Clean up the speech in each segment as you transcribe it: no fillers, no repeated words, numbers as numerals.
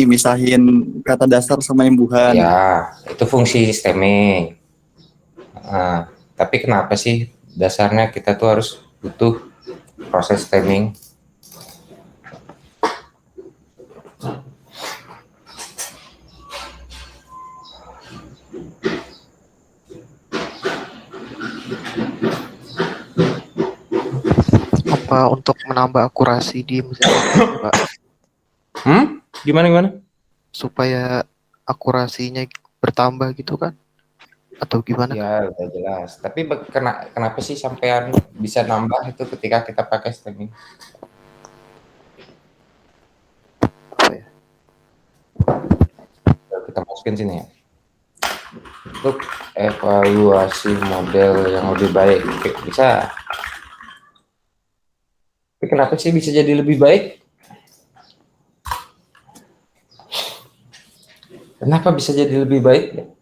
misahin kata dasar sama imbuhan. Ya, itu fungsi stemming. Nah, tapi kenapa sih dasarnya kita tuh harus butuh proses stemming? Apa untuk menambah akurasi di mesin stemming ya, Pak? Gimana gimana? Supaya akurasinya bertambah gitu kan? Atau gimana kan? Ya, udah jelas. Tapi kenapa sih sampean bisa nambah itu ketika kita pakai stemming? Apa ya? Kita masukin sini ya. Untuk evaluasi model yang lebih baik. Oke, bisa. Tapi kenapa sih bisa jadi lebih baik? Kenapa bisa jadi lebih baik?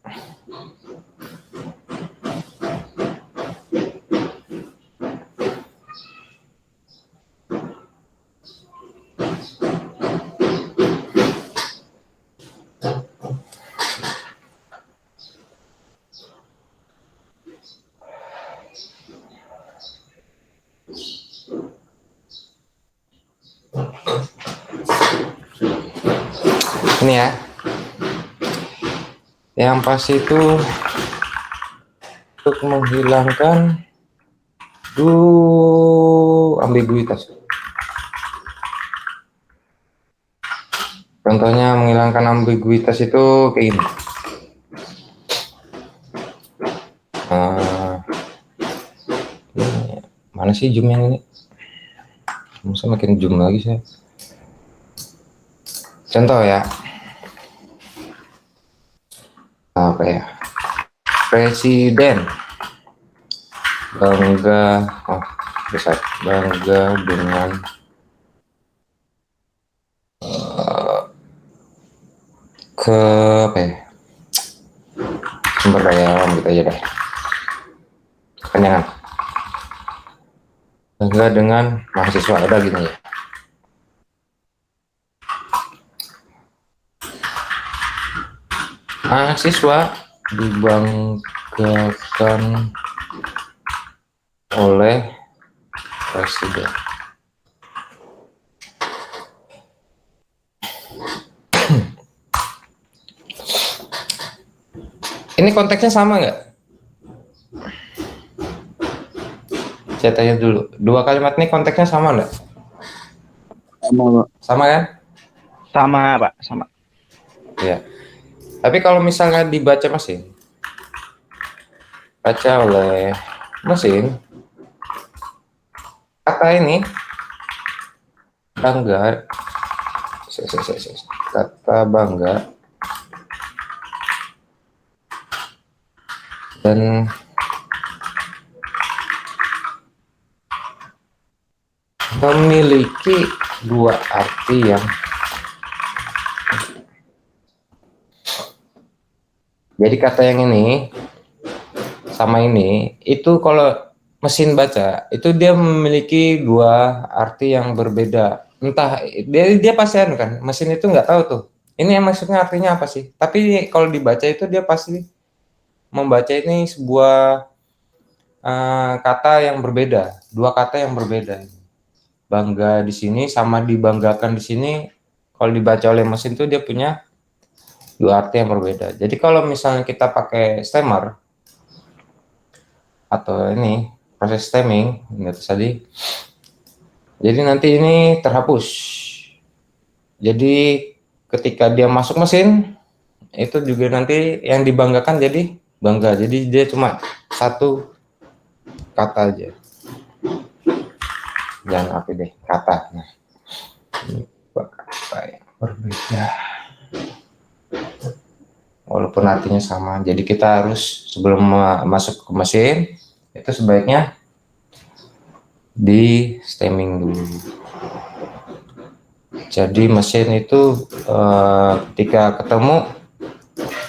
Ini ya. Yang pasti itu untuk menghilangkan ambiguitas. Contohnya menghilangkan ambiguitas itu kayak gini. Mana sih zoom yang ini? Masa makin zoom lagi saya. Contoh ya. Apa ya? Presiden bangga dengan apa ya? Sumber daya alam gitu aja deh. Kepanjangan. Bangga dengan mahasiswa, ada gini ya. Mahasiswa dibanggakan oleh presiden. Ini konteksnya sama nggak? Saya tanya dulu, dua kalimat ini konteksnya sama nggak? Sama, Pak. Sama kan? Sama, Pak, sama. Ya. Tapi kalau misalnya dibaca mesin, baca oleh mesin, kata ini bangga, kata bangga dan memiliki dua arti yang jadi kata yang ini sama ini itu kalau mesin baca itu dia memiliki dua arti yang berbeda. Entah dia pasti kan mesin itu nggak tahu tuh ini yang maksudnya artinya apa sih, tapi kalau dibaca itu dia pasti membaca ini sebuah kata yang berbeda, dua kata yang berbeda. Bangga di sini sama dibanggakan di sini kalau dibaca oleh mesin tuh dia punya dua arti yang berbeda. Jadi kalau misalnya kita pakai stemmer atau ini proses stemming tadi, jadi nanti ini terhapus. Jadi ketika dia masuk mesin itu juga nanti yang dibanggakan jadi bangga. Jadi dia cuma satu kata aja. Jangan apa deh kata. Nah, ini kata yang berbeda. Walaupun artinya sama. Jadi kita harus sebelum masuk ke mesin itu sebaiknya di stemming dulu. Jadi mesin itu ketika ketemu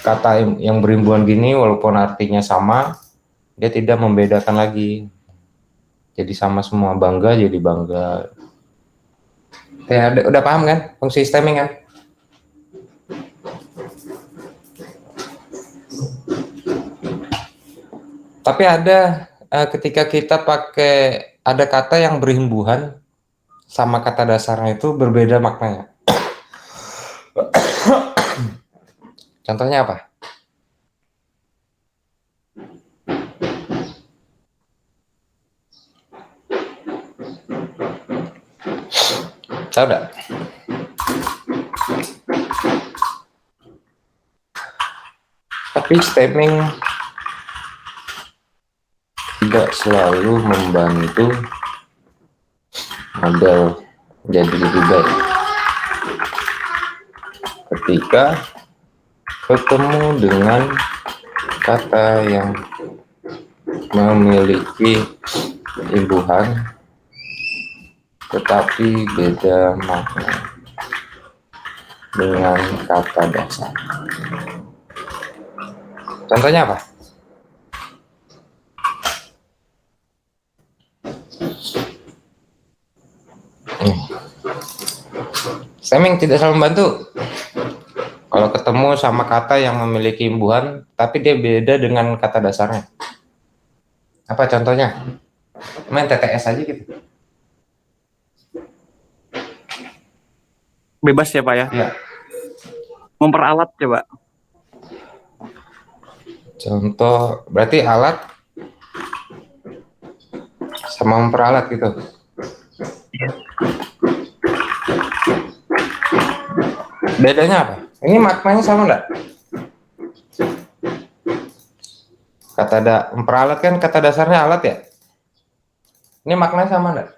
kata yang berimbuhan gini walaupun artinya sama, dia tidak membedakan lagi. Jadi sama semua, bangga jadi bangga. Ya, udah paham kan fungsi stemming kan? Tapi ada ketika kita pakai ada kata yang berimbuhan sama kata dasarnya itu berbeda maknanya. Contohnya apa? Tahu nggak? Tapi stemming tidak selalu membantu model jadi lebih baik. Ketika ketemu dengan kata yang memiliki imbuhan tetapi beda makna dengan kata dasar. Contohnya apa? Stemming tidak selalu membantu. Kalau ketemu sama kata yang memiliki imbuhan, tapi dia beda dengan kata dasarnya. Apa contohnya? Main TTS aja gitu. Bebas ya Pak ya? Ya. Memperalat coba. Contoh, berarti alat sama memperalat gitu. Bedanya apa? Ini maknanya sama enggak? Memperalat kan kata dasarnya alat ya? Ini maknanya sama enggak?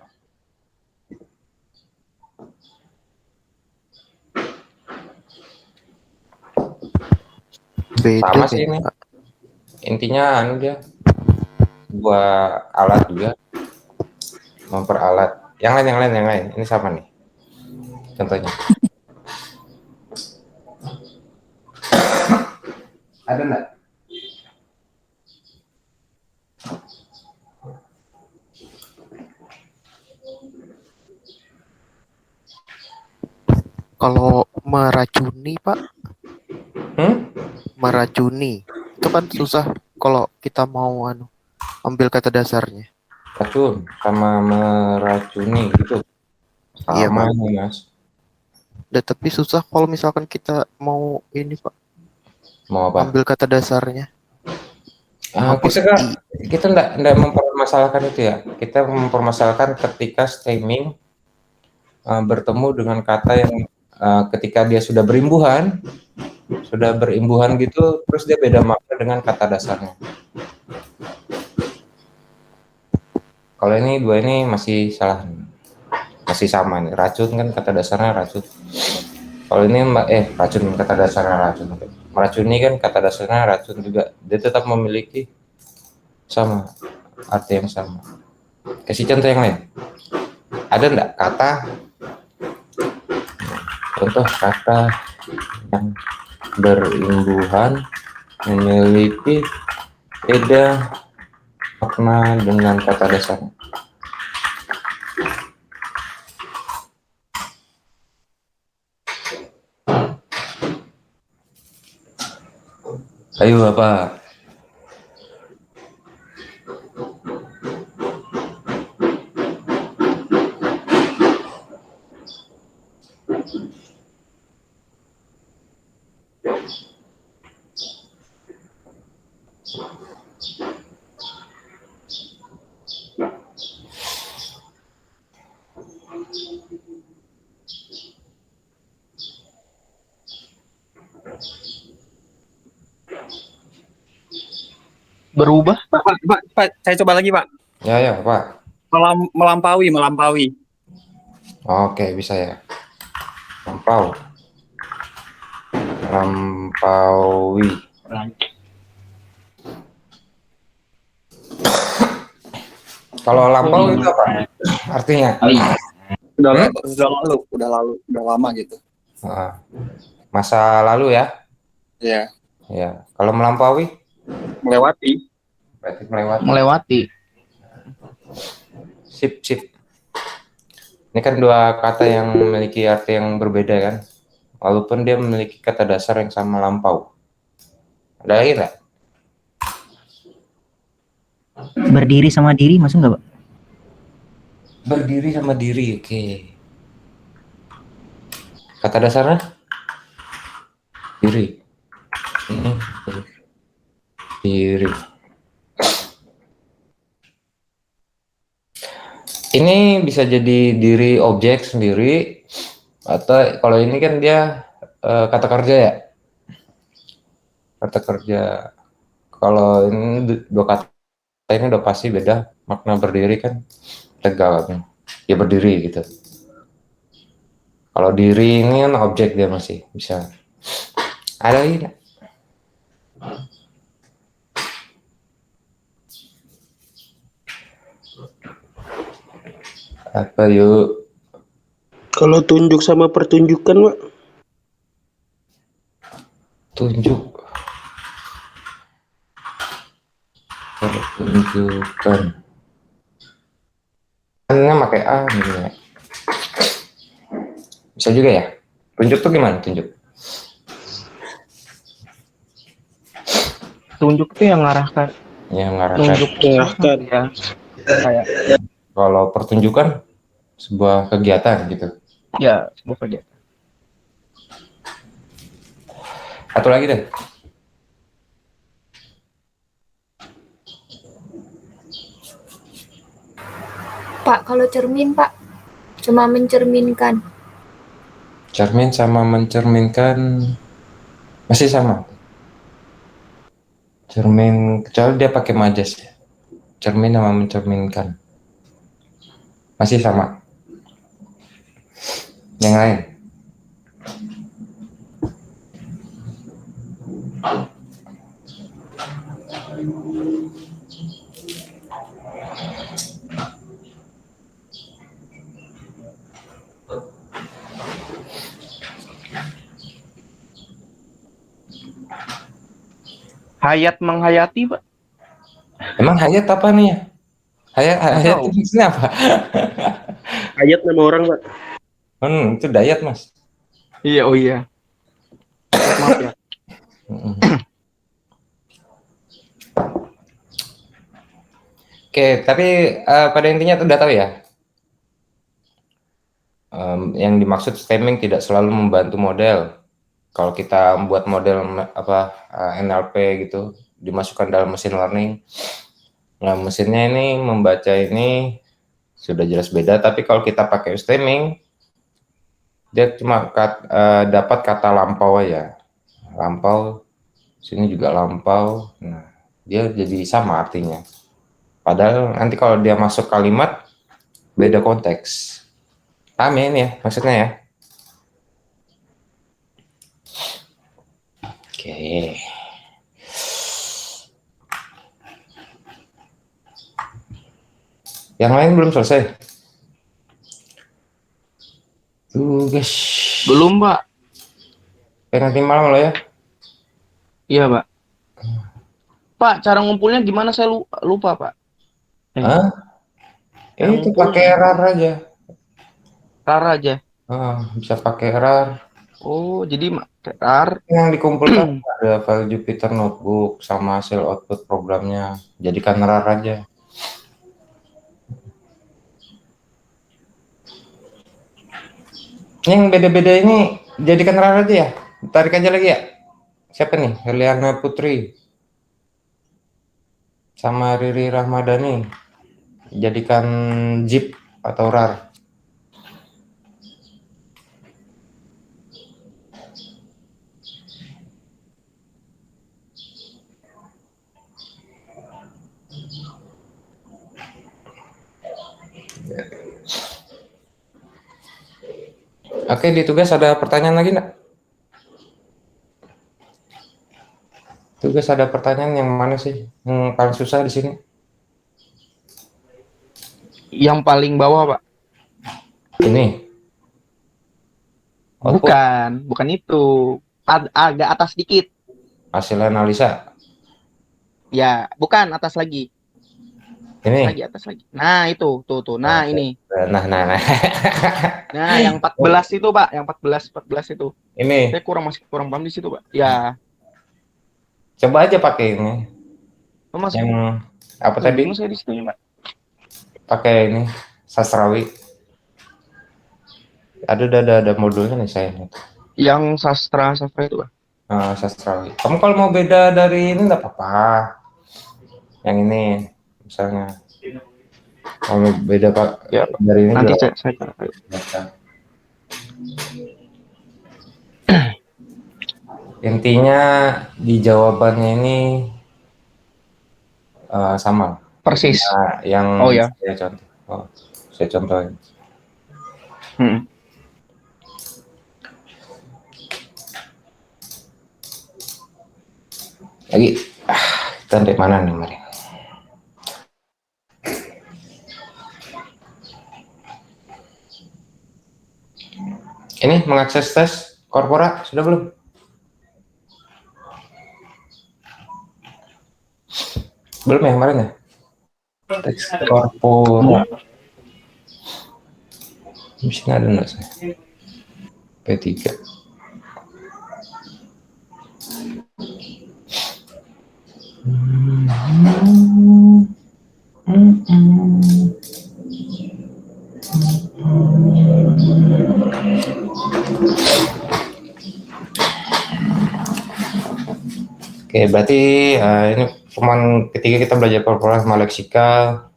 Beda Sama sih kayaknya, ini. Pak. Intinya dia buat alat juga, memperalat. Yang lain. Ini sama nih. Contohnya. Ada enggak? Kalau meracuni, Pak, Hmm? meracuni itu kan susah kalau kita mau ambil kata dasarnya. Racun sama meracuni gitu. Iya, Sama Pak. ini, Mas. Tapi susah kalau misalkan kita mau ini, Pak, Mau apa? ambil kata dasarnya. Hapus Kita enggak mempermasalahkan itu ya. Kita mempermasalahkan ketika stemming bertemu dengan kata yang ketika dia sudah berimbuhan gitu, terus dia beda makna dengan kata dasarnya. Kalau ini dua ini masih salah, masih sama nih. Racun kan kata dasarnya racun. Kalau ini racun kata dasarnya racun. Meracuni kan kata dasarnya racun juga. Dia tetap memiliki sama arti yang sama. Kasih contoh yang lain. Ada enggak contoh kata yang berimbuhan memiliki beda makna dengan kata dasarnya? Ayo Bapak. Berubah. Pak, saya coba lagi Pak. Ya Pak. Melampaui. Oke, bisa ya. Melampaui. Kalau lampau itu apa artinya? Udah lama gitu. Masa lalu ya? Ya. Ya. Kalau melampaui? Melewati. Berarti melewati. Melewati. Sip. Ini kan dua kata yang memiliki arti yang berbeda kan? Walaupun dia memiliki kata dasar yang sama, lampau. Ada lagi nggak? Berdiri sama diri masuk nggak, Pak? Berdiri sama diri, oke. Kata dasarnya diri. Mm, Diri. Ini bisa jadi diri objek sendiri, atau kalau ini kan dia kata kerja ya. Kata kerja. Kalau ini dua kata ini udah pasti beda. Makna berdiri kan tegak, ya berdiri gitu. Kalau diri ini kan objek, dia masih bisa. Ada lagi nggak? Apa yuk? Kalau tunjuk sama pertunjukan, Pak. Tunjuk. Pertunjukan. Kan pakai A gitu ya. Bisa juga ya. Tunjuk tuh gimana tunjuk? Tunjuk tuh yang ngarahkan, Yang ngarahkan. nunjuk Mengarahkan. ya. Kayak Kalau pertunjukan sebuah kegiatan gitu. ya sebuah kegiatan. Satu lagi deh. Pak, kalau cermin, Pak, cuma mencerminkan. Cermin sama mencerminkan masih sama. Cermin, kecuali dia pakai majas ya. Cermin sama mencerminkan masih sama. Yang lain. Hayat menghayati, Pak. Emang hayat apa nih ya? Hayat tahu. itu maksudnya apa? Ayat nama orang, Pak. Itu dayat mas. Iya, oh iya. Maaf ya. Mm. Oke, tapi pada intinya udah tahu ya. Yang dimaksud stemming tidak selalu membantu model. Kalau kita membuat model NLP gitu, dimasukkan dalam mesin learning. Nah, mesinnya ini membaca ini sudah jelas beda, tapi kalau kita pakai stemming, dia cuma dapat kata lampau aja. Lampau, sini juga lampau. Nah, dia jadi sama artinya. Padahal nanti kalau dia masuk kalimat, beda konteks. Paham ya ini ya maksudnya ya? Oke. Yang lain belum selesai? Tugas. Belum, Pak. Nanti malam lo ya? Iya, Pak. Pak, cara ngumpulnya gimana? Saya lupa, Pak. Hah? Itu ngumpul pakai RAR aja. RAR aja. Bisa pakai RAR. Oh, jadi RAR. Yang dikumpulkan ada file Jupyter Notebook sama hasil output programnya. Jadikan RAR aja. Yang beda-beda ini jadikan RAR aja ya. Tarik aja lagi ya. Siapa nih? Heliana Putri sama Riri Rahmadani. Jadikan zip atau RAR. Oke, di tugas ada pertanyaan lagi enggak? Tugas ada pertanyaan yang mana sih? Yang paling susah di sini? Yang paling bawah, Pak. Ini. Output. Bukan itu. Agak atas dikit. Hasil analisa. Ya, bukan atas lagi. Ini. Atas lagi. Nah, itu, tuh. Nah, ini. Nah. Nah, yang 14 itu, Pak. Yang 14 itu. Ini. Saya masih kurang paham di situ, Pak. Ya. Coba aja pakai ini. Oh, Mas. Yang Apa tadi? Bingung saya di situ, Pak. Pakai ini sastrawi. Ada modulnya nih saya. Yang sastra itu, Pak. Sastrawi. Kamu kalau mau beda dari ini nggak apa-apa. Yang ini misalnya kalau beda Pak Ya, dari ini nanti juga saya bisa. Intinya di jawabannya ini sama. persis. Nah, yang Oh ya. saya contoh. Saya contohin. Hmm. Lagi kita dari mana nih Mari? Ini mengakses tes korpora sudah belum? Belum ya kemarin ya? Tes korpora. Di sini ada nggak saya? P3. Oke, berarti ini cuman ketika kita belajar korpora sama leksikal,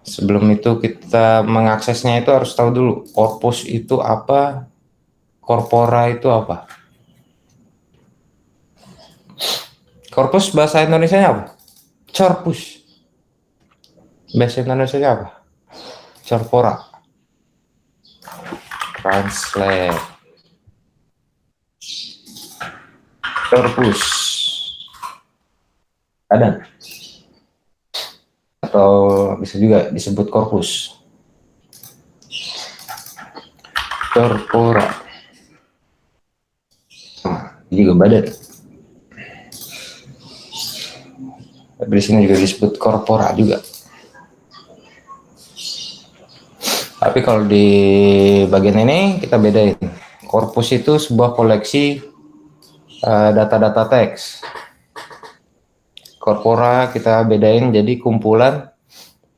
sebelum itu kita mengaksesnya itu harus tahu dulu korpus itu apa, korpora itu apa. Korpus bahasa Indonesianya apa? Corpus. Bahasa Indonesianya apa? Corpora. Translate. Corpus. Ada. Atau bisa juga disebut korpus. Corpora. Ini juga badan. Tapi di sini juga disebut korpora juga. Tapi kalau di bagian ini kita bedain. Korpus itu sebuah koleksi data-data teks. Korpora kita bedain jadi kumpulan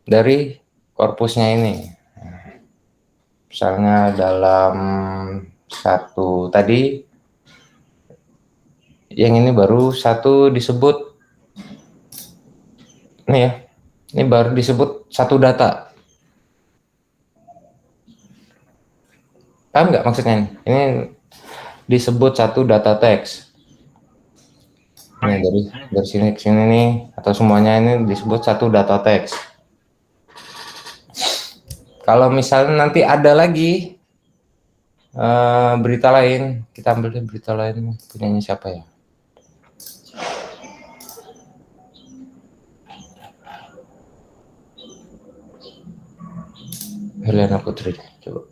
dari korpusnya ini. Misalnya dalam satu tadi, yang ini baru satu disebut, nih ya, ini baru disebut satu data. Paham nggak maksudnya ini? Ini disebut satu data teks. Ini dari sini ke sini nih, atau semuanya ini disebut satu data teks. Kalau misalnya nanti ada lagi berita lain, kita ambil deh berita lain, punyanya siapa ya? Helena Putri, coba.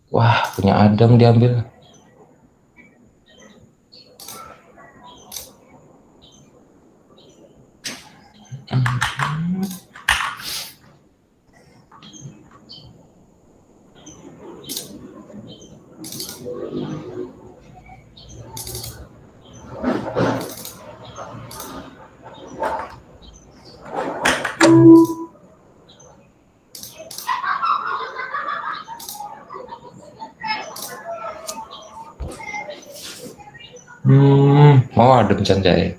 Wah, punya Adam diambil. Mau Adam Sanjaya.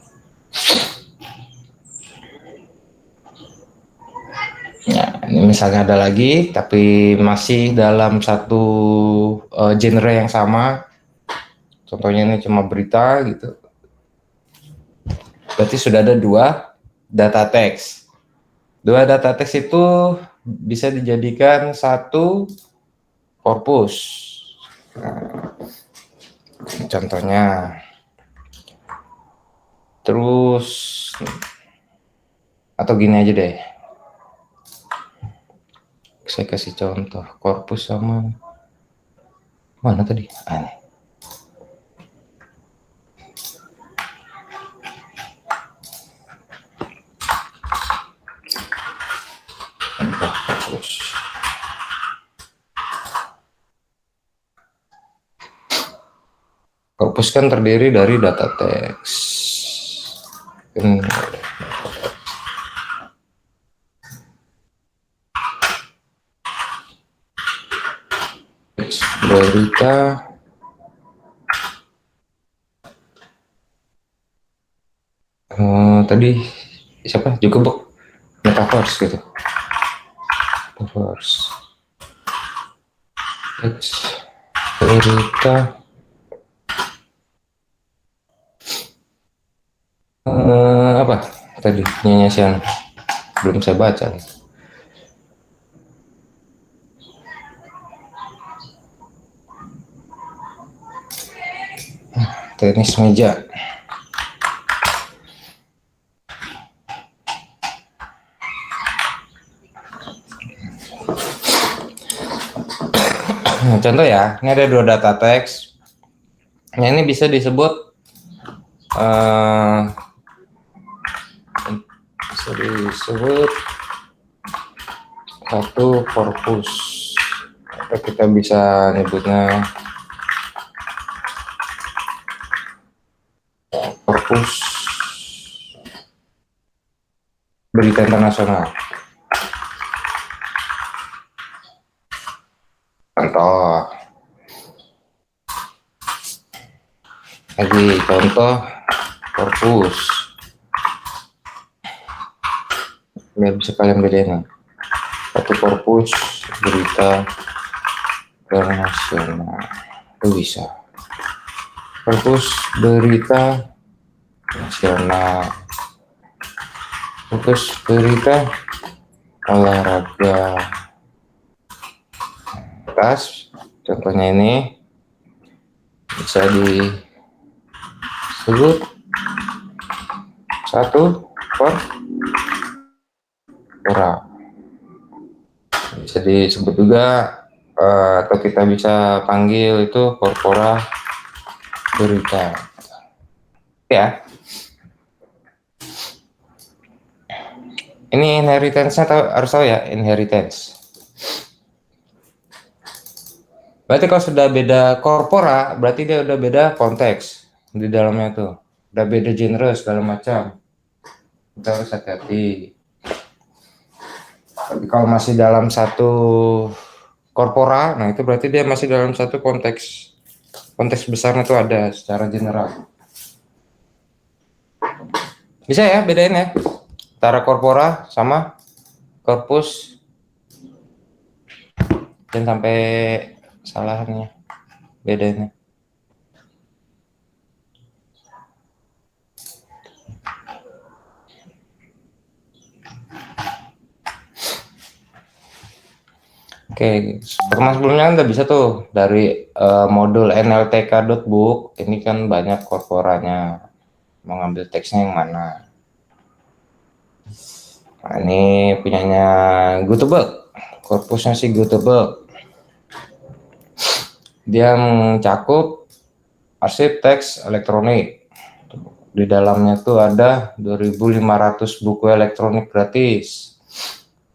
Ya, ini misalnya ada lagi, tapi masih dalam satu genre yang sama. Contohnya ini cuma berita gitu. Berarti sudah ada dua data teks. Dua data teks itu bisa dijadikan satu korpus. Nah, contohnya. Terus, atau gini aja deh. Saya kasih contoh korpus sama mana tadi? Ini. Korpus. Korpus kan terdiri dari data teks. Teks berita tadi siapa juga bok metaverse gitu, metaverse teks berita apa tadi nyanyian belum saya baca nih. Tenis meja. Nah, contoh ya, ini ada 2 data teks. Yang ini bisa disebut satu korpus, atau kita bisa nyebutnya korpus berita internasional. Contoh korpus, biar bisa kalian bedain. Satu korpus berita internasional itu bisa. Korpus berita nasional, korpus berita olahraga. Atas contohnya ini bisa disebut satu korpora, bisa disebut juga atau kita bisa panggil itu korpora berita ya. Ini inheritance-nya harus tahu ya, inheritance. Berarti kalau sudah beda korpora, berarti dia udah beda konteks di dalamnya tuh, udah beda genre segala macam. Kita harus hati-hati. Tapi kalau masih dalam satu korpora, nah itu berarti dia masih dalam satu konteks. Konteks besarnya itu ada secara general. Bisa ya bedain ya antara korpora sama korpus. Jangan sampai salahnya bedanya. Oke, pertemuan sebelumnya Anda bisa tuh dari modul nltk.book. Ini kan banyak korporanya, mau ngambil teksnya yang mana. Nah, ini punyanya Gutenberg, korpusnya si Gutenberg. Dia mencakup arsip teks elektronik. Di dalamnya tuh ada 2.500 buku elektronik gratis.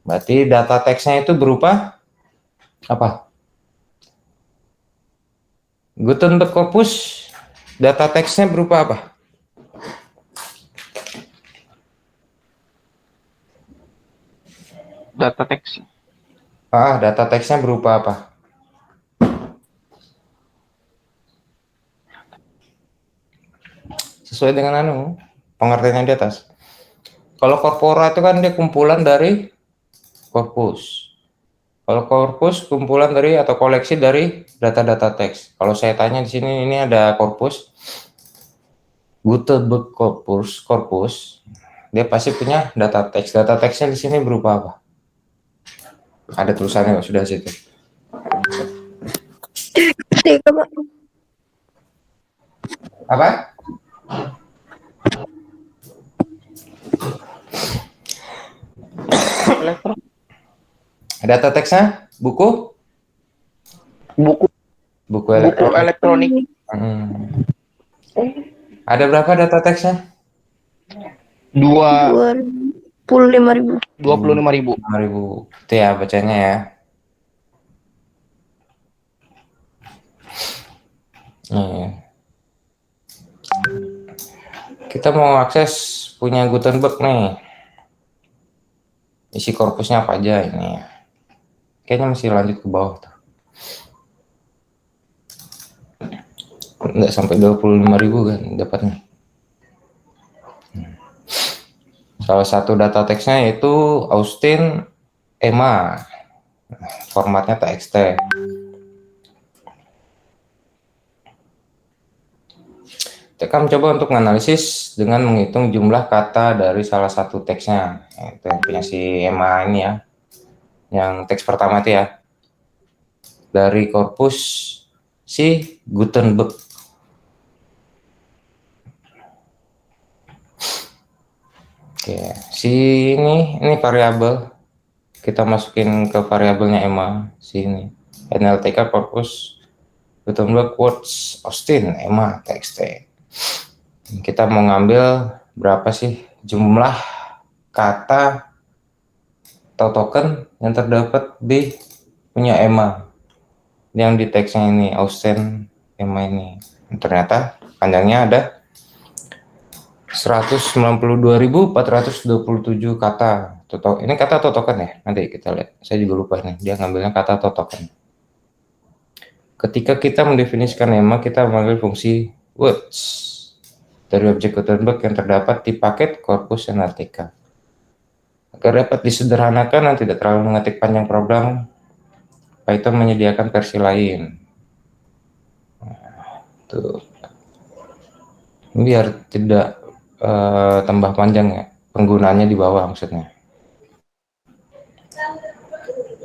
Berarti data teksnya itu berupa apa? Gutenberg corpus, data teksnya berupa apa? Data teks. Data teksnya berupa apa? Sesuai dengan pengertiannya di atas. Kalau korpora itu kan dia kumpulan dari korpus. Kalau korpus kumpulan dari atau koleksi dari data-data teks. Kalau saya tanya di sini, ini ada korpus, Gutenberg korpus, dia pasti punya data teks. Data teksnya di sini berupa apa? Ada tulisannya sudah situ. Apa? Elektron. Data teksnya buku Buku elektronik. elektronik. Ada berapa data teksnya? 25.000. 25.000. 5.000. Itu ya bacanya ya. Kita mau akses punya Gutenberg nih. Isi korpusnya apa aja ini. Kayaknya masih lanjut ke bawah tuh. Nggak sampai 25.000 kan dapatnya. Salah satu data teksnya yaitu Austin EMA. Formatnya TXT. Kita mencoba untuk menganalisis dengan menghitung jumlah kata dari salah satu teksnya. Itu yang punya si EMA ini ya. Yang teks pertama itu ya. Dari korpus si Gutenberg. Oke, si ini variabel. Kita masukin ke variabelnya EMA sini. NLTK korpus Gutenberg Words Austin EMA TXT. Kita mau ngambil berapa sih jumlah kata atau token yang terdapat di punya EMA yang di teksnya ini Austin EMA ini. Ternyata panjangnya ada 192.427 kata. Ini kata atau token ya? Nanti kita lihat. Saya juga lupa nih. Dia ngambilnya kata atau token. Ketika kita mendefinisikan EMA, kita mengambil fungsi words dari objek Gutenberg yang terdapat di paket korpus NLTK. Agar dapat disederhanakan dan tidak terlalu mengetik panjang program, Python menyediakan versi lain. Tuh. Biar tidak tambah panjang ya, penggunaannya di bawah maksudnya.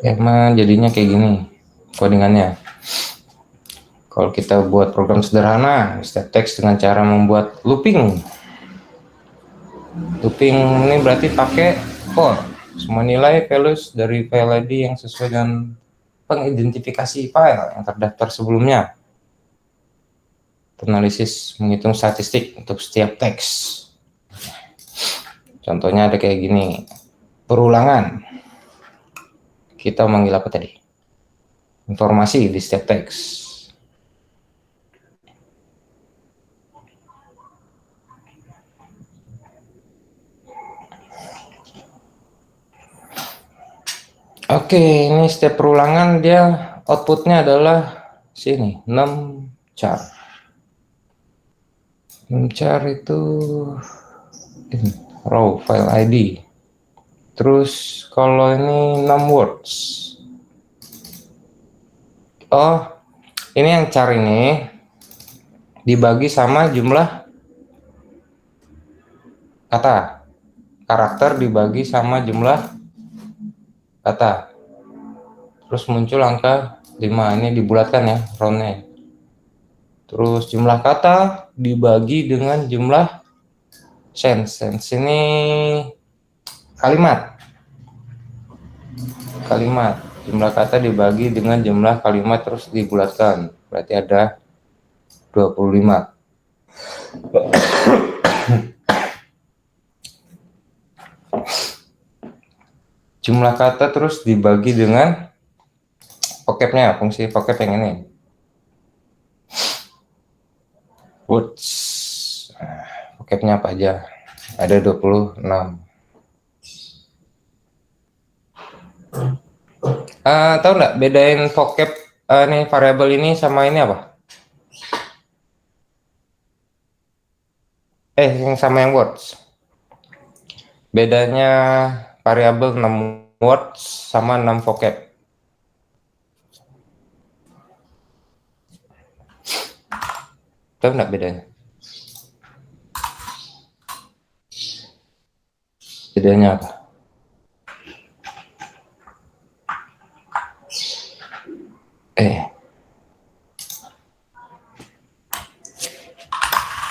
Emang jadinya kayak gini codingannya. Kalau kita buat program sederhana, step text dengan cara membuat looping. Looping ini berarti pakai for. Semua nilai values dari file ID yang sesuai dengan pengidentifikasi file yang terdaftar sebelumnya. Analisis menghitung statistik untuk setiap teks. Contohnya ada kayak gini. Perulangan. Kita manggil apa tadi? Informasi di setiap teks. Oke, ini setiap perulangan dia outputnya adalah sini 6 char. 6 char itu ini, raw file ID. Terus kalau ini 6 words. Oh, ini yang char ini dibagi sama jumlah kata. Karakter dibagi sama jumlah kata. Terus muncul angka 5. Ini dibulatkan ya roundnya. Terus jumlah kata dibagi dengan jumlah sense. Sense ini kalimat. Jumlah kata dibagi dengan jumlah kalimat terus dibulatkan. Berarti ada 25. Jumlah kata terus dibagi dengan vocabnya, fungsi vocab yang ini. Words. Vocabnya apa aja? Ada 26. Tahu nggak bedain vocab nih variabel ini sama ini apa? Yang sama yang words. Bedanya variabel 6 words sama 6 vocab. Tahu nggak bedanya? Bedanya apa?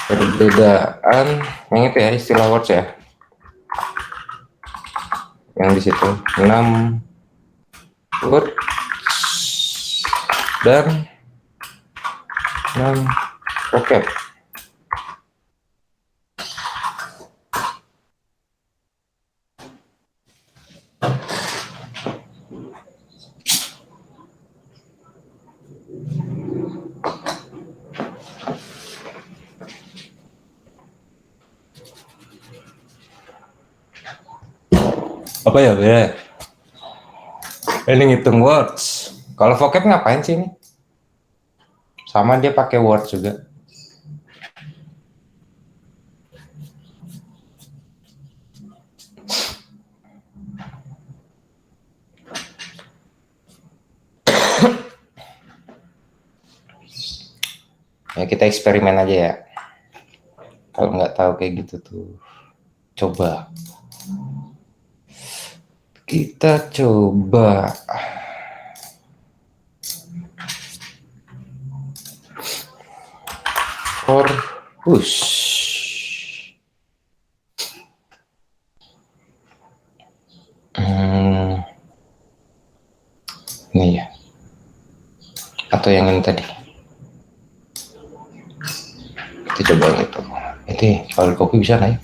Perbedaan yang itu ya istilah words ya. Yang di situ 6 words dan 6 vocab. apa ya beda? Ini ngitung words. Kalau vocab ngapain sih ini? Sama dia pakai word juga. Ya kita eksperimen aja ya. Kalau nggak tahu kayak gitu tuh, coba. Kita coba. For push. Ini ya. Atau yang ini tadi. Kita coba yang itu. Ini kalau kopi bisa naik.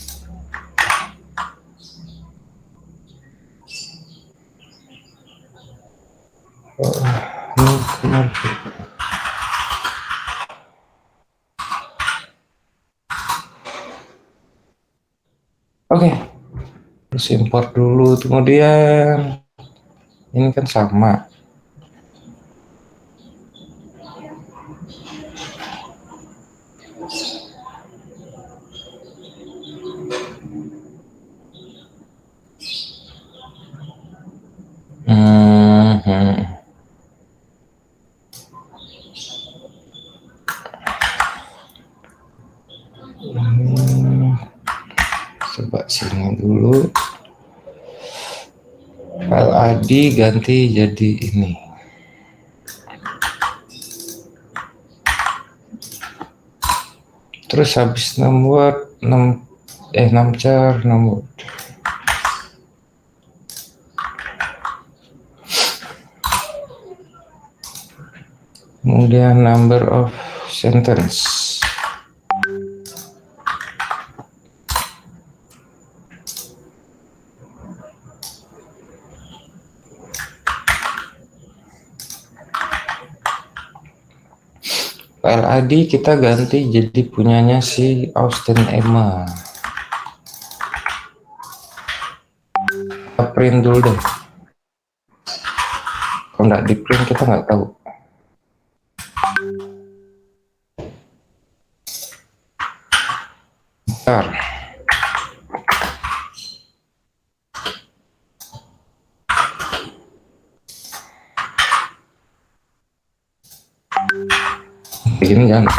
Oke, terus import dulu, kemudian ini kan sama. Coba sini dulu. File ID ganti jadi ini. Terus habis nomor 6 char nomor. Kemudian number of sentence. File ID kita ganti jadi punyanya si Austin Emma. Kita print dulu deh. Kalau nggak di print kita nggak tahu. Bentar. Begini kan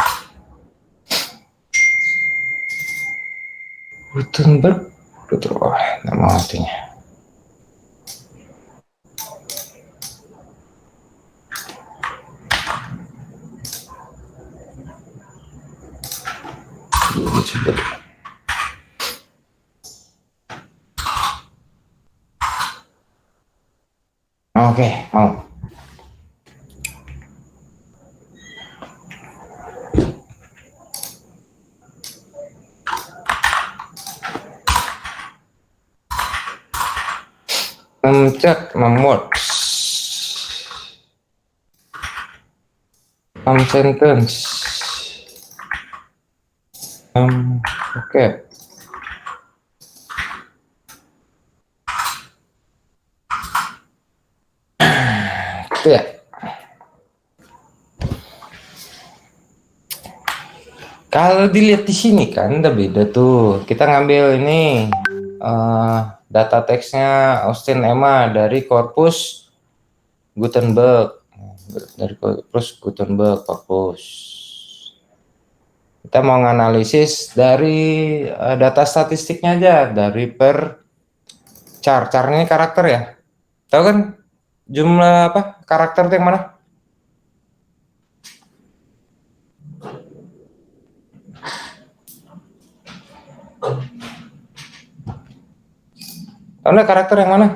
Gutenberg nama artinya oke, mau cek nomor 6 sentence. Oke. Ya. Kalau dilihat di sini kan udah beda tuh. Kita ngambil ini data teksnya Austin Emma dari korpus Gutenberg. Korpus. Kita mau nganalisis dari data statistiknya aja, dari per char. Char ini karakter ya. Tahu kan jumlah apa? Karakter itu yang mana? Tahu nggak karakter yang mana?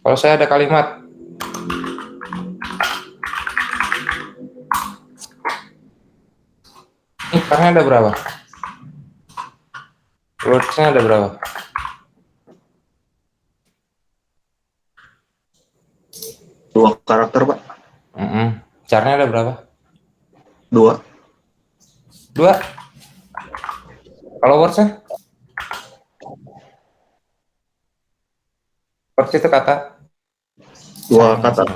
Kalau saya ada kalimat. Ini charnya ada berapa? Words-nya ada berapa? Dua karakter, Pak. Charnya ada berapa? Dua. Kalau words-nya? Words itu kata. 2 kata.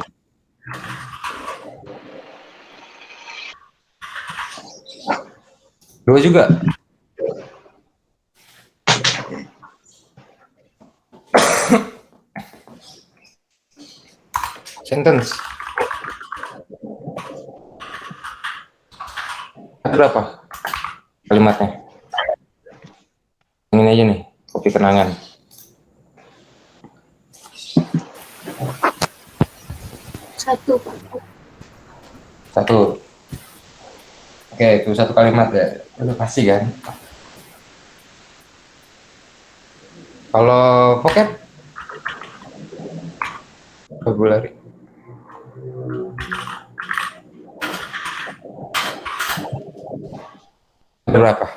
Dua juga. Sentence. Ada berapa kalimatnya? Ini aja nih, kopi kenangan. Satu, Pak. Satu. Oke, itu satu kalimat ya. Udah pasti kan? Kalau vocab? Vocabulary. Berapa?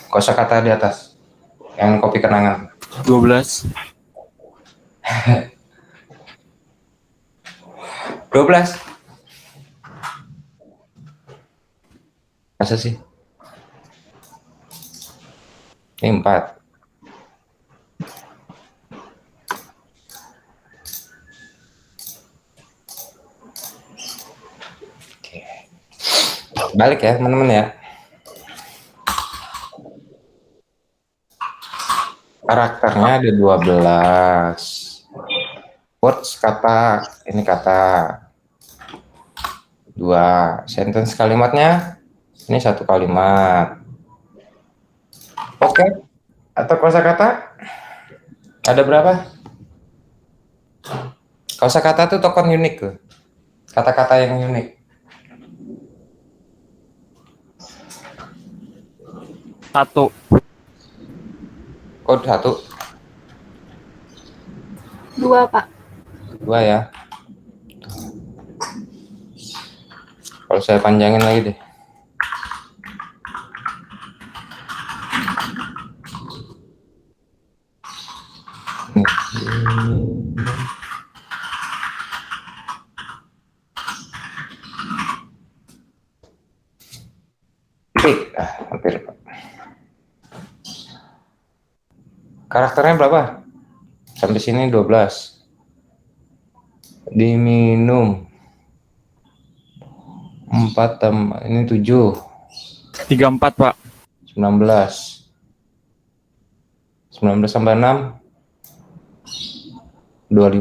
Kosakata di atas. Yang kopi kenangan. 12. 12. Masa sih? Ini 4. Oke. Balik ya teman-teman ya. Karakternya ada 12. Words kata, ini kata. 2. Sentence kalimatnya, ini satu kalimat. Oke. Atau kosakata ada berapa? Kosakata itu token unik tuh. Kata-kata yang unik. Satu. Kode 1, 2, Pak. 2 ya. Kalau saya panjangin lagi deh. Hampir. Karakternya berapa? Sampai sini 12. Diminum 4 ini 7. 34, Pak. 19. 19 tambah 6 25.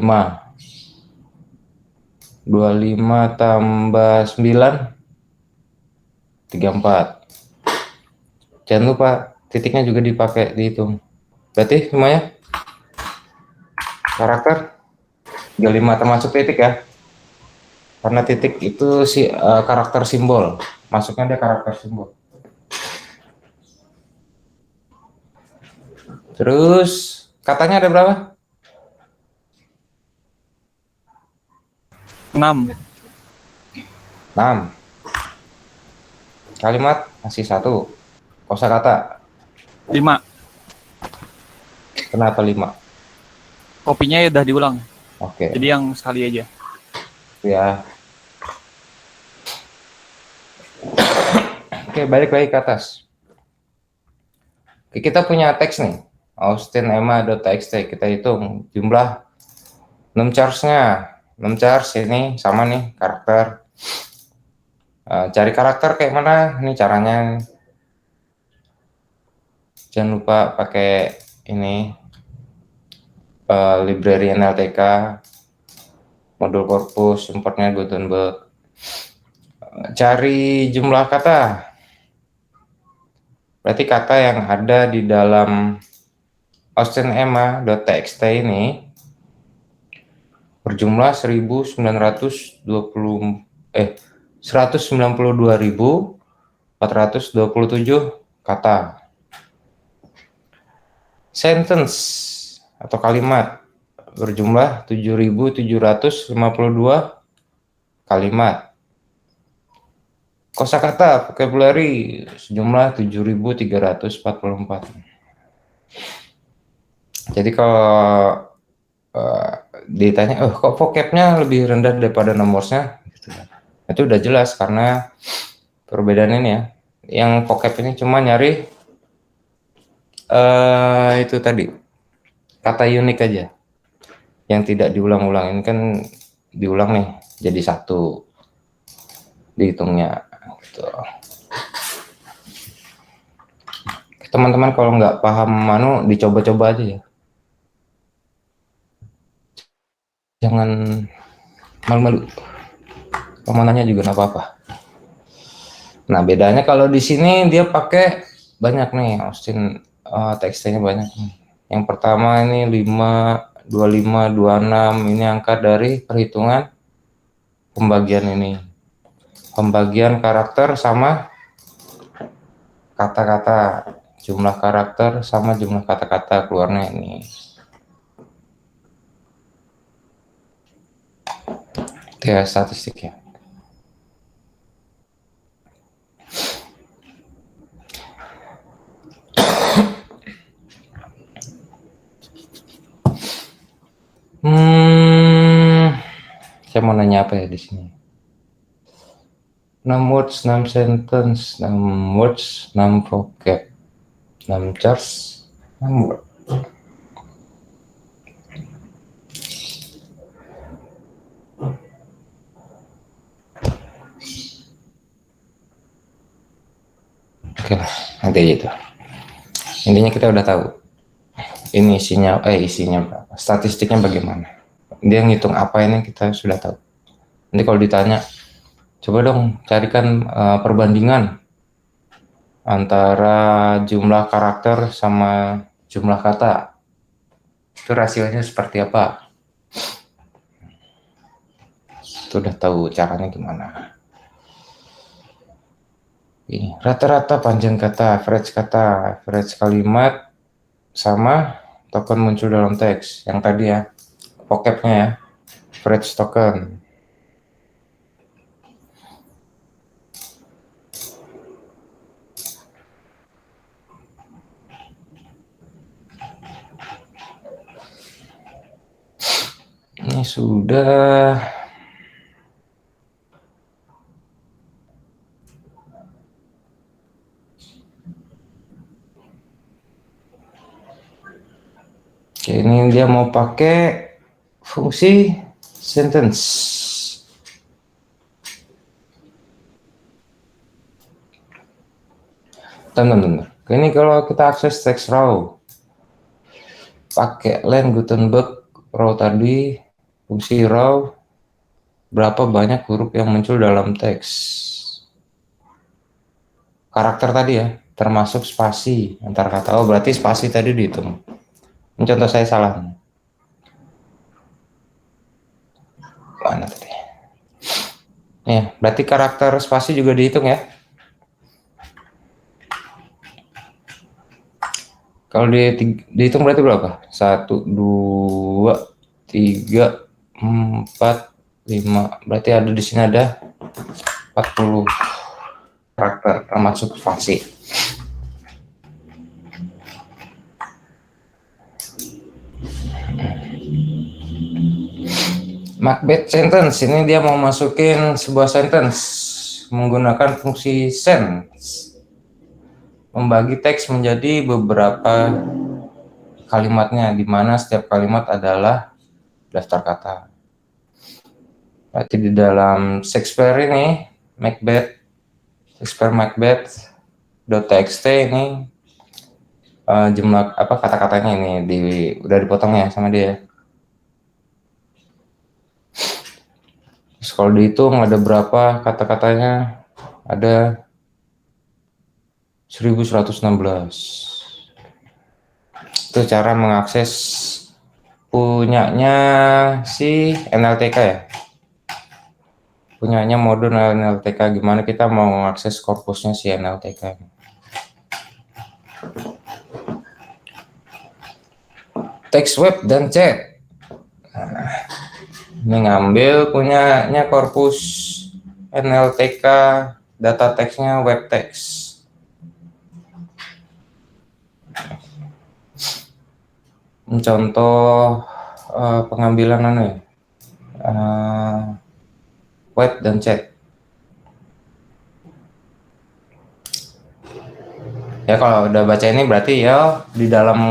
25 tambah 9 34. Jangan lupa titiknya juga dipakai dihitung. Berarti semuanya karakter 35 termasuk titik ya. Karena titik itu karakter simbol. Masuknya dia karakter simbol. Terus katanya ada berapa? 6. 6. Kalimat masih 1. Kosakata 5. kenapa 5? Kopinya ya udah diulang. Oke. Jadi yang sekali aja. Ya. Oke, balik lagi ke atas. Oke, kita punya teks nih. austin.emma.txt. Kita hitung jumlah numchars-nya. Numchars ini sama nih karakter. Cari karakter kayak mana? Ini caranya. Jangan lupa pakai ini library NLTK, modul korpus, importnya Gutenberg. Cari jumlah kata. Berarti kata yang ada di dalam austin.emma.txt ini berjumlah 192.427 kata. Sentence atau kalimat berjumlah 7.752 kalimat. Kosakata vocabulary sejumlah 7.344. Jadi kalau ditanya, kok vocabnya lebih rendah daripada numbers-nya? Gitu. Itu udah jelas karena perbedaan ini ya. Yang vocab ini cuma nyari itu tadi kata unik aja yang tidak diulang-ulang. Ini kan diulang nih jadi satu, dihitungnya gitu. Teman-teman kalau nggak paham dicoba-coba aja ya, jangan malu-malu, mau nanya juga nggak apa-apa. Nah bedanya kalau di sini dia pakai banyak nih Austin, TXT-nya banyak nih. Yang pertama ini 5, 25, 26, ini angka dari perhitungan pembagian ini. Pembagian karakter sama kata-kata, jumlah karakter sama jumlah kata-kata keluarnya ini. Itu ya statistiknya. Saya mau nanya apa ya di sini? 6 words, 6 sentence, 6 words, 6 vocab, 6 charts, 6 word. Oke lah, nanti aja itu. Intinya kita udah tahu ini isinya berapa, statistiknya bagaimana. Dia ngitung apa ini kita sudah tahu. Nanti kalau ditanya, coba dong carikan perbandingan antara jumlah karakter sama jumlah kata. Itu rasionya seperti apa? Itu udah tahu caranya gimana. Ini rata-rata panjang kata, average kalimat, sama token muncul dalam teks. Yang tadi ya, vocabnya ya, average token. Ini sudah. Oke, ini dia mau pakai fungsi sentence. Bentar. Ini kalau kita akses text raw, pakai len Gutenberg raw tadi, fungsi raw, berapa banyak huruf yang muncul dalam teks. Karakter tadi ya, termasuk spasi antar kata. Oh, berarti spasi tadi dihitung. Ini contoh saya salah. Mana tadi? Ya, berarti karakter spasi juga dihitung ya. Kalau dihitung berarti berapa? 1, 2, 3, 4, 5. Berarti ada di sini ada 40 karakter termasuk spasi. Macbeth sentence, ini dia mau masukin sebuah sentence menggunakan fungsi sense, membagi teks menjadi beberapa kalimatnya, di mana setiap kalimat adalah daftar kata. Berarti di dalam Shakespeare ini, Macbeth.txt ini jumlah kata-katanya ini udah dipotong ya sama dia. Terus kalau dihitung ada berapa kata-katanya? Ada 1116. Itu cara mengakses punyanya si NLTK ya. Punyanya modul NLTK, gimana kita mau mengakses korpusnya si NLTK. Teks web dan chat. Ini ngambil punyanya korpus NLTK, data teksnya web teks. Contoh pengambilan web dan chat. Ya kalau udah baca ini berarti ya di dalam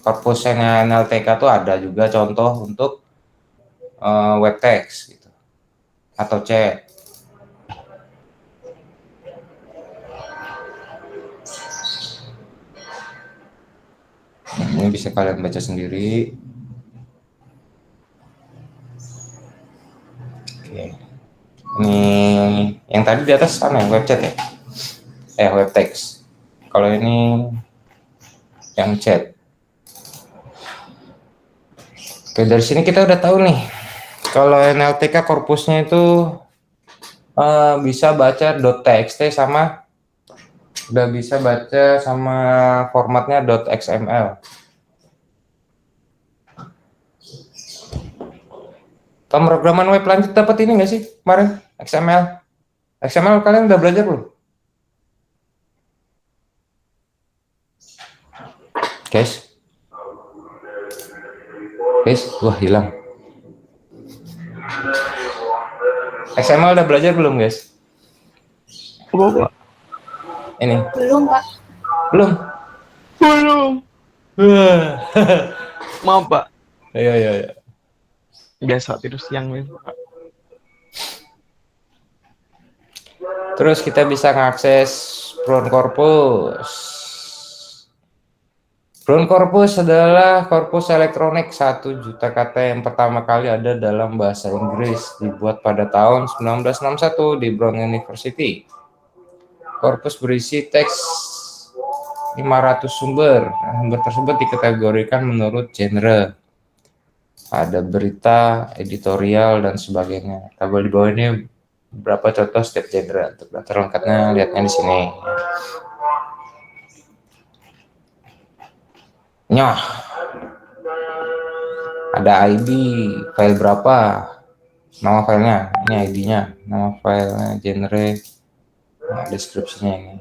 korpusnya NLTK tuh ada juga contoh untuk web text gitu atau chat. Ini bisa kalian baca sendiri. Oke. Ini yang tadi di atas sana web chat ya? Web text. Kalau ini yang chat. Oke, dari sini kita udah tahu nih. Kalau NLTK korpusnya itu bisa baca .txt sama udah bisa baca sama formatnya .xml. Pemrograman web lanjut dapat ini nggak sih kemarin XML? XML kalian udah belajar belum? Guys, wah hilang. XML udah belajar belum guys? Apa, Pak? Ini Belum, Pak. belum. Belum. Maaf, Pak. Iya. Biasa tidur siang nih, Pak. Terus kita bisa mengakses Brown Corpus. Brown Corpus adalah korpus elektronik 1 juta kata yang pertama kali ada dalam bahasa Inggris, dibuat pada tahun 1961 di Brown University. Korpus berisi teks 500 sumber. Sumber tersebut dikategorikan menurut genre. Ada berita, editorial, dan sebagainya. Tabel di bawah ini beberapa contoh setiap genre. Untuk daftar lengkapnya lihatnya di sini. Nyah, ada ID, file berapa, nama filenya, ini ID-nya, nama filenya, genre, nah, deskripsinya ini.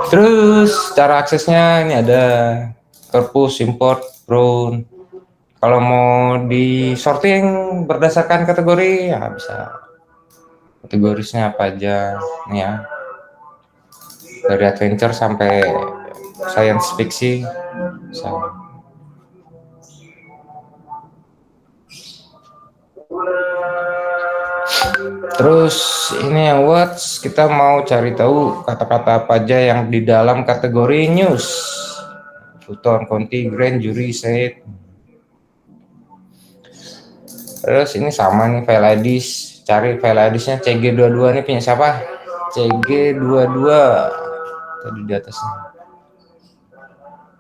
Terus cara aksesnya ini ada Corpus, import, Brown. Kalau mau di sorting berdasarkan kategori ya bisa. Kategorisnya apa aja nih ya. Dari adventure sampai science fiction. Terus ini yang words, kita mau cari tahu kata-kata apa aja yang di dalam kategori news. Futon, Conti, Grand, Jury, Said. Terus ini sama nih file IDs, cari file IDs-nya CG22 nih punya siapa? CG22 tadi di atasnya.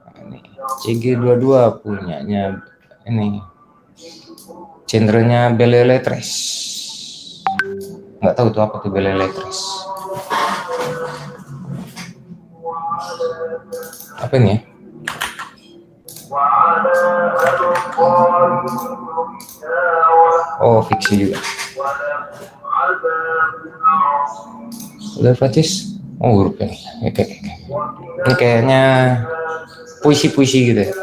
Nah, ini CG22 punyanya ini. Genrenya Beleletres. Nggak tahu tuh apa tuh Beleletres. Apa ini ya? Oh, fiksi juga. Udah Prancis? Oh, huruf ini. Oke. Ini kayaknya puisi-puisi gitu ya.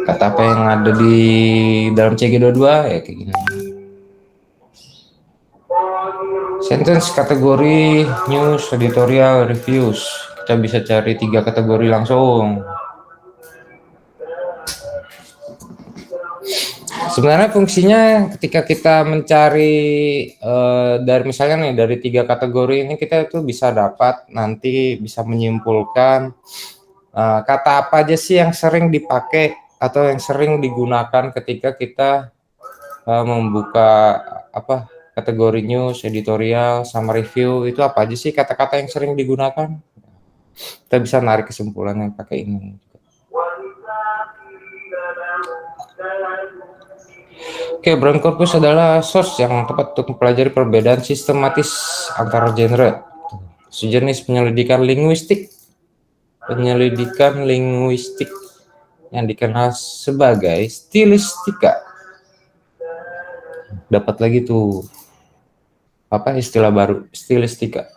Kata apa yang ada di dalam CG22 ya kayak gini. Sentence kategori news, editorial, reviews. Kita bisa cari 3 kategori langsung. Sebenarnya fungsinya ketika kita mencari dari misalnya nih dari 3 kategori ini kita tuh bisa dapat nanti bisa menyimpulkan kata apa aja sih yang sering dipakai atau yang sering digunakan ketika kita membuka apa kategori news, editorial, sama review itu apa aja sih kata-kata yang sering digunakan? Kita bisa narik kesimpulannya pakai ini. Oke, Brown Corpus adalah source yang tepat untuk mempelajari perbedaan sistematis antara genre. Sejenis penyelidikan linguistik yang dikenal sebagai stilistika. dapat lagi tuh apa istilah baru, stilistika.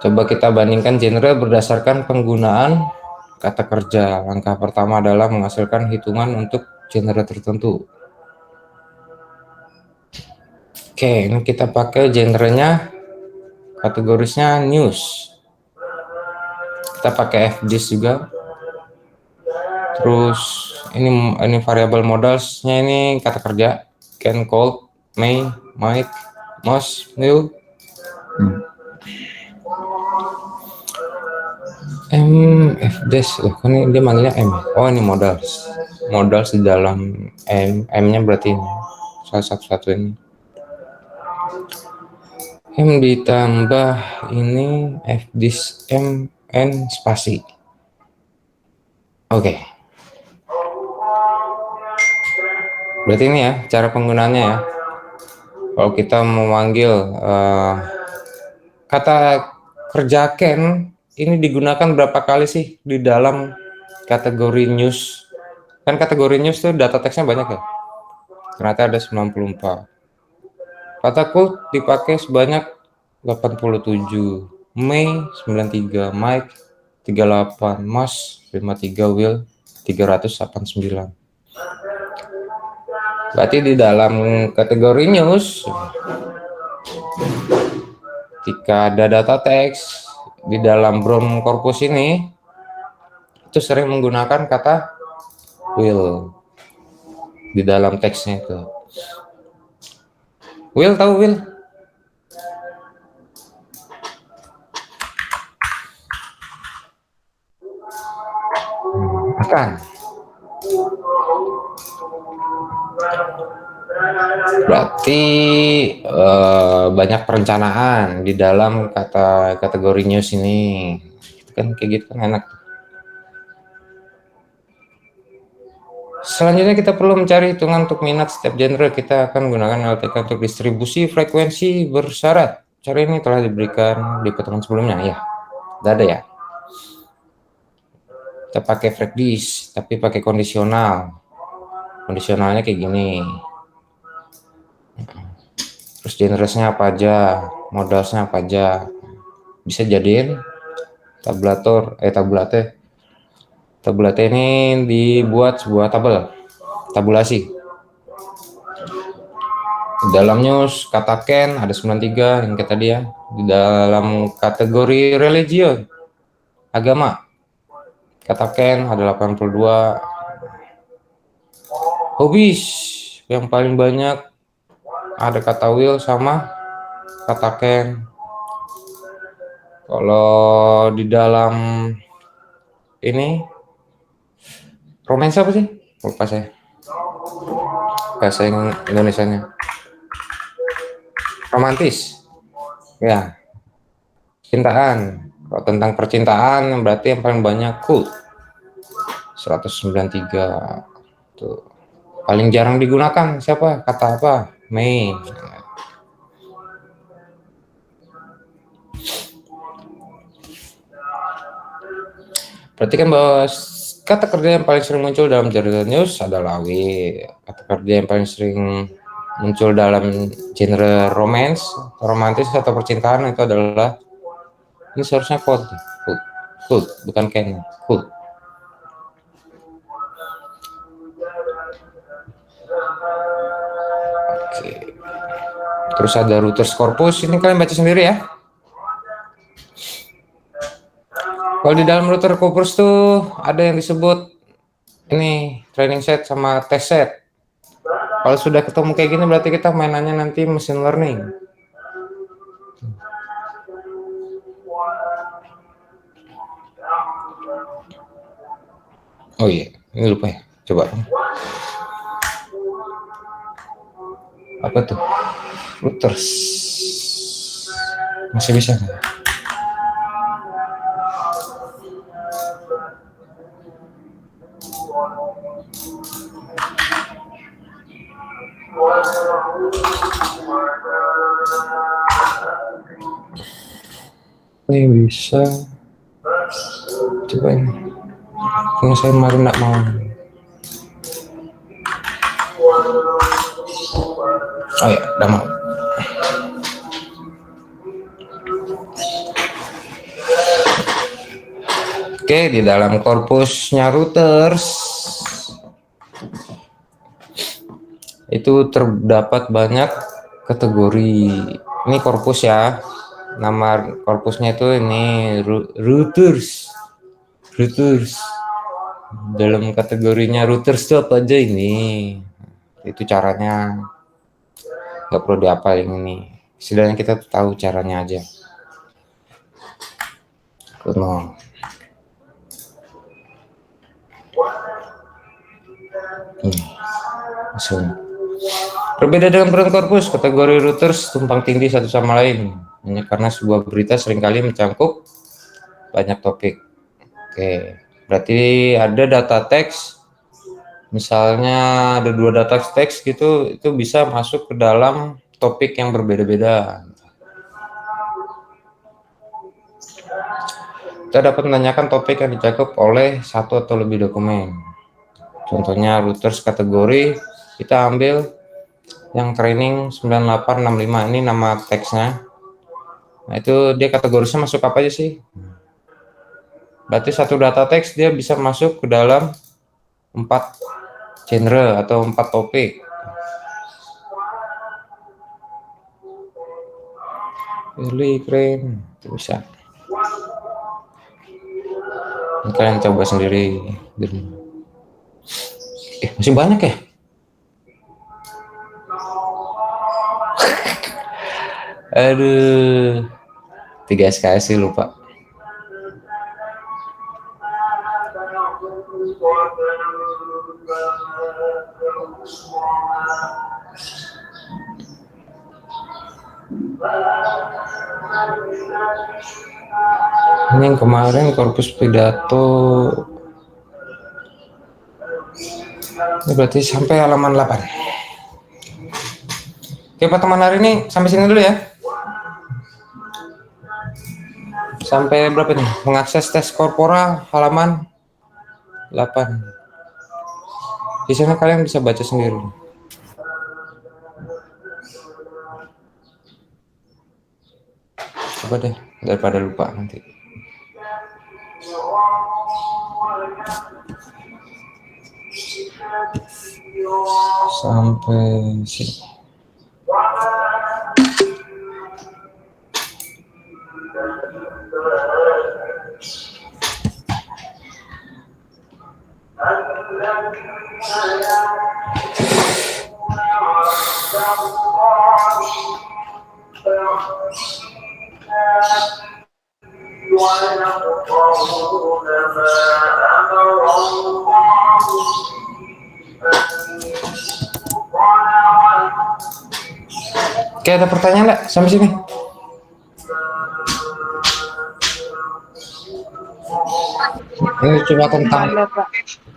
Coba kita bandingkan genre berdasarkan penggunaan kata kerja. Langkah pertama adalah menghasilkan hitungan untuk genre tertentu. Oke, ini kita pakai genrenya, kategorisnya news. Kita pakai FDIS juga. Terus ini variabel modalsnya, ini kata kerja, can, cold, may, might, must, will. FDIS, loh kan ini dia manggilnya M. Oh, ini modals di dalam M-nya berarti ini salah satu ini. M ditambah ini FDIS M N spasi. Oke. Berarti ini ya cara penggunaannya ya. Kalau kita memanggil kata kerja can, ini digunakan berapa kali sih di dalam kategori news? Kan kategori news tuh data teksnya banyak ya. Ternyata ada 94. Kata cold dipakai sebanyak 87, May 93, Mike 38, Mas 53, Will 389. Berarti di dalam kategori news, ketika ada data teks di dalam brown corpus ini, itu sering menggunakan kata will di dalam teksnya itu. Will, tahu will? Akan. Berarti banyak perencanaan di dalam kata kategori news ini. Itu kan kayak gitu kan enak. Selanjutnya kita perlu mencari hitungan untuk minat setiap genre. Kita akan gunakan LTK untuk distribusi frekuensi bersyarat. Cara ini telah diberikan di potongan sebelumnya ya. Udah ada ya. Kita pakai FRECDIS, tapi pakai kondisional. Kondisionalnya kayak gini. Terus generesnya apa aja, modalsnya apa aja. Bisa jadiin tabulate ini dibuat sebuah tabulasi. Di dalam news kata can ada 93 yang kayak tadi ya. Di dalam kategori religion, agama, kata can ada 82. Hobbies yang paling banyak ada kata will sama kata can. Kalau di dalam ini romance apa sih? Lupa saya. Bahasa Indonesianya. Romantis. Ya. Cintaan. Kalau tentang percintaan berarti yang paling banyak cool. 193. Tuh. Paling jarang digunakan siapa? Kata apa? May. Perhatikan bahwa kata kerja yang paling sering muncul dalam genre news adalah W. Kata kerja yang paling sering muncul dalam genre romance, romantis atau percintaan itu adalah, ini seharusnya cold, bukan can, cold. Oke. Terus ada routers corpus, ini kalian baca sendiri ya. Kalau di dalam router corpus tuh ada yang disebut ini training set sama test set. Kalau sudah ketemu kayak gini berarti kita mainannya nanti machine learning. Oh iya, ini lupa ya. Coba. Apa tuh? Routers. Masih bisa nggak? Ini bisa. Coba ini. Karena saya kemarin nggak mau. Oh ya, udah mau. Oke, di dalam korpusnya routers itu terdapat banyak kategori. Ini korpus ya. Nama korpusnya itu ini routers. Routers. Dalam kategorinya routers itu apa aja ini? Itu caranya. Nggak perlu diapalin ini. Setidaknya kita tahu caranya aja. Kuno. Berbeda dengan peran korpus, kategori routers tumpang tindih satu sama lain hanya karena sebuah berita seringkali mencangkup banyak topik. Oke, berarti ada data teks, misalnya ada 2 data teks gitu, itu bisa masuk ke dalam topik yang berbeda-beda. Kita dapat menanyakan topik yang dicakup oleh satu atau lebih dokumen. Contohnya routers kategori, kita ambil yang training 9865, ini nama teksnya. Nah, itu dia kategorisnya masuk apa aja sih? Berarti satu data teks dia bisa masuk ke dalam 4 genre atau 4 topik. Really keren, itu bisa. Ini kalian coba sendiri. Masih banyak ya? Aduh, 3 SKS sih lupa. Ini yang kemarin korpus pidato. Ini berarti sampai halaman 8. Oke, Pak teman, hari ini sampai sini dulu ya. Sampai berapa nih? Mengakses tes korpora halaman 8. Di sana kalian bisa baca sendiri. Coba deh, daripada lupa nanti. Sampai sini. Oke, ada pertanyaan nggak sampai sini? Ini cuma tentang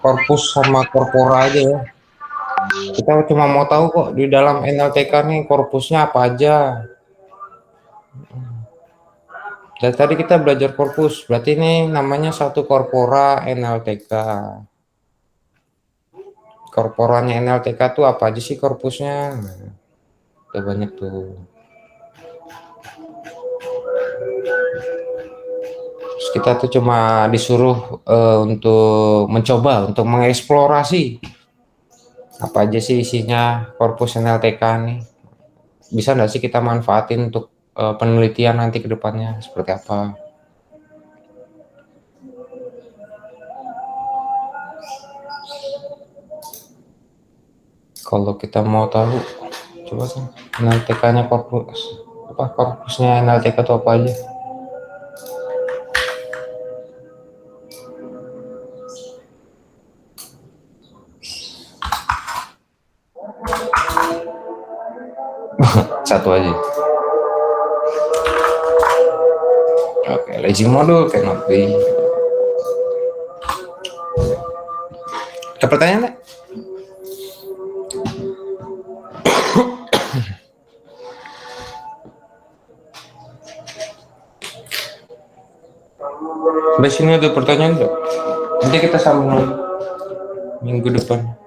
korpus sama korpora aja ya. Kita cuma mau tahu kok di dalam NLTK nih korpusnya apa aja. Dan tadi kita belajar korpus, berarti ini namanya satu korpora NLTK. Korporanya NLTK tuh apa aja sih korpusnya? Udah banyak tuh. Terus kita tuh cuma disuruh untuk mencoba, untuk mengeksplorasi apa aja sih isinya korpus NLTK nih. Bisa nggak sih kita manfaatin untuk penelitian nanti ke depannya seperti apa? Kalau kita mau tahu, coba sih NLTK-nya korpusnya NLTK itu apa aja? Satu aja. Oke, lazy module cannot be. Ada pertanyaan nggak? Sampai sini ada pertanyaan nggak? Nanti kita sambung lagi minggu depan.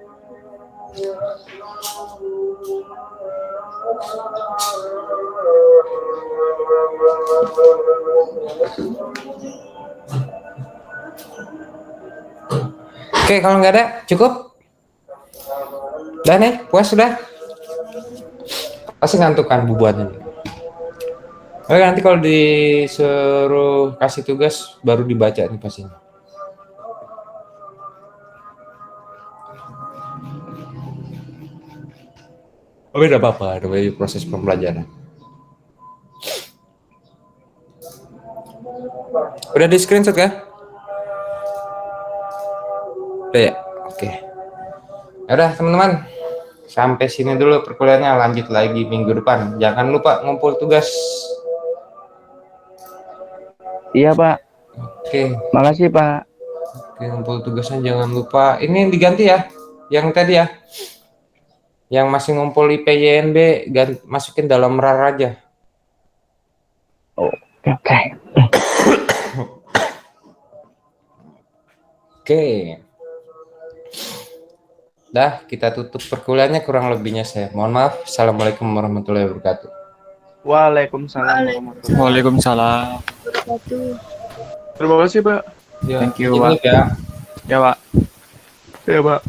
Oke, kalau nggak ada, cukup. Udah nih, puas sudah. Pasti ngantuk kan bubuannya. Oke, nanti kalau disuruh kasih tugas baru dibaca nih pastinya. Tapi udah apa-apa, namanya proses pembelajaran. Udah di screenshot kan? Udah ya? Oke. Udah teman-teman, sampai sini dulu perkuliahannya, lanjut lagi minggu depan. Jangan lupa ngumpul tugas. Iya, Pak. Oke, Makasih, Pak. oke, ngumpul tugasnya jangan lupa. Ini diganti ya, yang tadi ya. Yang masih ngumpul IPYNB, masukin dalam RAR aja. Oke. Oke. Dah, kita tutup perkuliahannya, kurang lebihnya saya. Mohon maaf. Assalamualaikum warahmatullahi wabarakatuh. Waalaikumsalam warahmatullahi Waalaikumsalam. Wabarakatuh. Terima kasih, Pak. Ya, Thank you, izin Pak. dulu ya. Ya, Pak. Ya, Pak.